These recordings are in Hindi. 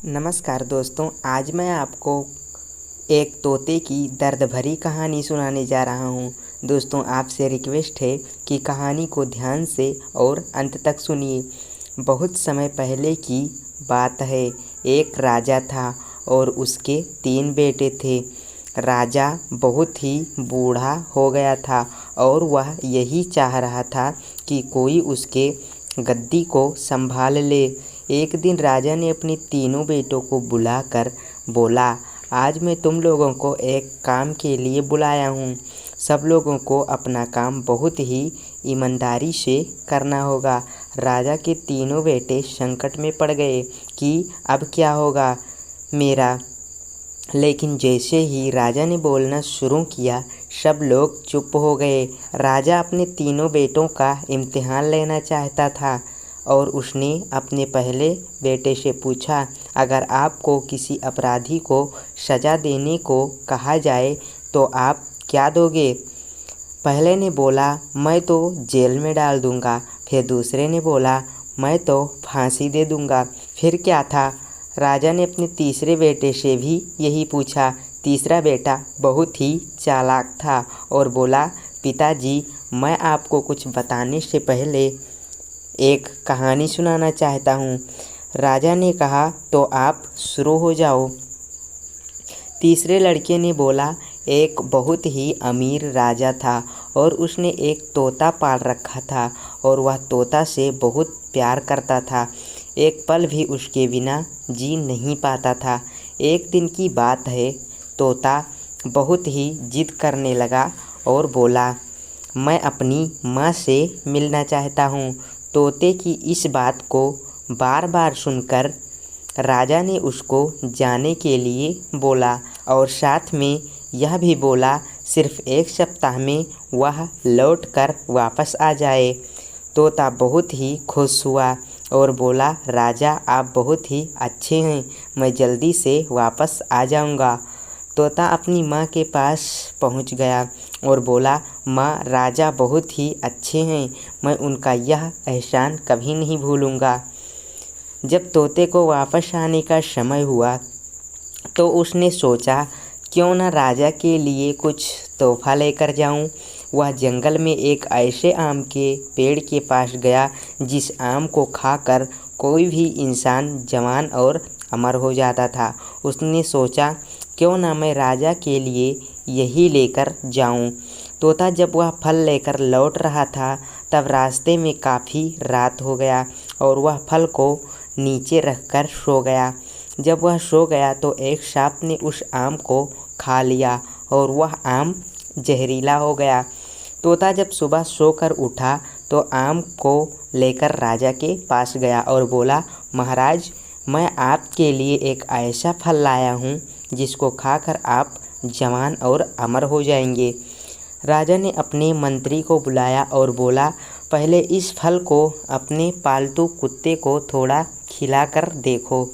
नमस्कार दोस्तों, आज मैं आपको एक तोते की दर्द भरी कहानी सुनाने जा रहा हूँ। दोस्तों, आपसे रिक्वेस्ट है कि कहानी को ध्यान से और अंत तक सुनिए। बहुत समय पहले की बात है। एक राजा था और उसके 3 बेटे थे। राजा बहुत ही बूढ़ा हो गया था और वह यही चाह रहा था कि कोई उसके गद्दी को संभाल ले। एक दिन राजा ने अपने तीनों बेटों को बुलाकर बोला, आज मैं तुम लोगों को एक काम के लिए बुलाया हूँ। सब लोगों को अपना काम बहुत ही ईमानदारी से करना होगा। राजा के तीनों बेटे संकट में पड़ गए कि अब क्या होगा मेरा। लेकिन जैसे ही राजा ने बोलना शुरू किया, सब लोग चुप हो गए। राजा अपने तीनों बेटों का इम्तिहान लेना चाहता था और उसने अपने पहले बेटे से पूछा, अगर आपको किसी अपराधी को सज़ा देने को कहा जाए तो आप क्या दोगे? पहले ने बोला, मैं तो जेल में डाल दूंगा। फिर दूसरे ने बोला, मैं तो फांसी दे दूंगा। फिर क्या था? राजा ने अपने तीसरे बेटे से भी यही पूछा। तीसरा बेटा बहुत ही चालाक था और बोला, पिताजी, मैं आपको कुछ बताने से पहले एक कहानी सुनाना चाहता हूँ। राजा ने कहा, तो आप शुरू हो जाओ। तीसरे लड़के ने बोला, एक बहुत ही अमीर राजा था और उसने एक तोता पाल रखा था और वह तोता से बहुत प्यार करता था। एक पल भी उसके बिना जी नहीं पाता था। एक दिन की बात है, तोता बहुत ही जिद करने लगा और बोला, मैं अपनी माँ से मिलना चाहता हूँ। तोते की इस बात को बार बार सुनकर राजा ने उसको जाने के लिए बोला और साथ में यह भी बोला, सिर्फ 1 सप्ताह में वह लौट कर वापस आ जाए। तोता बहुत ही खुश हुआ और बोला, राजा, आप बहुत ही अच्छे हैं, मैं जल्दी से वापस आ जाऊंगा। तोता अपनी माँ के पास पहुँच गया और बोला, माँ, राजा बहुत ही अच्छे हैं, मैं उनका यह एहसान कभी नहीं भूलूंगा। जब तोते को वापस आने का समय हुआ तो उसने सोचा, क्यों ना राजा के लिए कुछ तोहफा लेकर जाऊं। वह जंगल में एक ऐसे आम के पेड़ के पास गया जिस आम को खाकर कोई भी इंसान जवान और अमर हो जाता था। उसने सोचा, क्यों ना मैं राजा के लिए यही लेकर जाऊं। तोता जब वह फल लेकर लौट रहा था तब रास्ते में काफ़ी रात हो गया और वह फल को नीचे रखकर सो गया। जब वह सो गया तो एक सांप ने उस आम को खा लिया और वह आम जहरीला हो गया। तोता जब सुबह सोकर उठा तो आम को लेकर राजा के पास गया और बोला, महाराज, मैं आपके लिए एक ऐसा फल लाया हूँ जिसको खाकर आप जवान और अमर हो जाएंगे। राजा ने अपने मंत्री को बुलाया और बोला, पहले इस फल को अपने पालतू कुत्ते को थोड़ा खिलाकर देखो।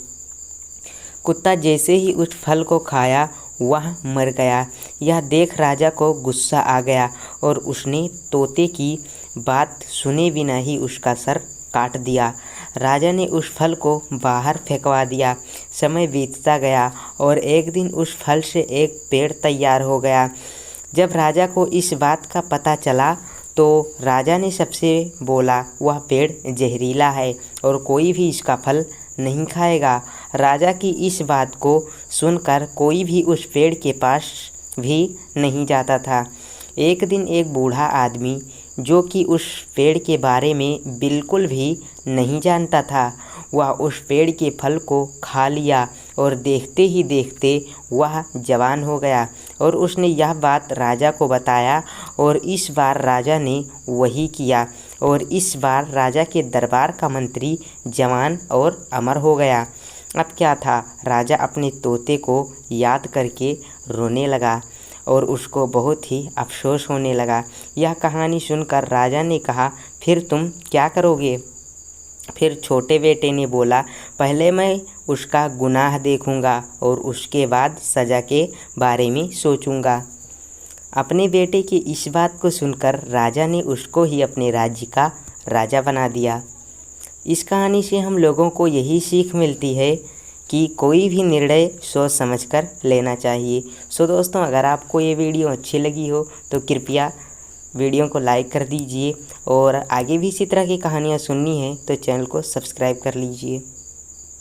कुत्ता जैसे ही उस फल को खाया वह मर गया। यह देख राजा को गुस्सा आ गया और उसने तोते की बात सुने बिना ही उसका सर काट दिया। राजा ने उस फल को बाहर फेंकवा दिया। समय बीतता गया और एक दिन उस फल से एक पेड़ तैयार हो गया। जब राजा को इस बात का पता चला तो राजा ने सबसे बोला, वह पेड़ जहरीला है और कोई भी इसका फल नहीं खाएगा। राजा की इस बात को सुनकर कोई भी उस पेड़ के पास भी नहीं जाता था। एक दिन एक बूढ़ा आदमी, जो कि उस पेड़ के बारे में बिल्कुल भी नहीं जानता था, वह उस पेड़ के फल को खा लिया और देखते ही देखते वह जवान हो गया और उसने यह बात राजा को बताया और इस बार राजा ने वही किया और इस बार राजा के दरबार का मंत्री जवान और अमर हो गया। अब क्या था, राजा अपने तोते को याद करके रोने लगा और उसको बहुत ही अफसोस होने लगा। यह कहानी सुनकर राजा ने कहा, फिर तुम क्या करोगे? फिर छोटे बेटे ने बोला, पहले मैं उसका गुनाह देखूंगा और उसके बाद सज़ा के बारे में सोचूंगा। अपने बेटे की इस बात को सुनकर राजा ने उसको ही अपने राज्य का राजा बना दिया। इस कहानी से हम लोगों को यही सीख मिलती है कि कोई भी निर्णय सोच समझकर लेना चाहिए। सो दोस्तों, अगर आपको ये वीडियो अच्छी लगी हो तो कृपया वीडियो को लाइक कर दीजिए और आगे भी इसी तरह की कहानियाँ सुननी है तो चैनल को सब्सक्राइब कर लीजिए।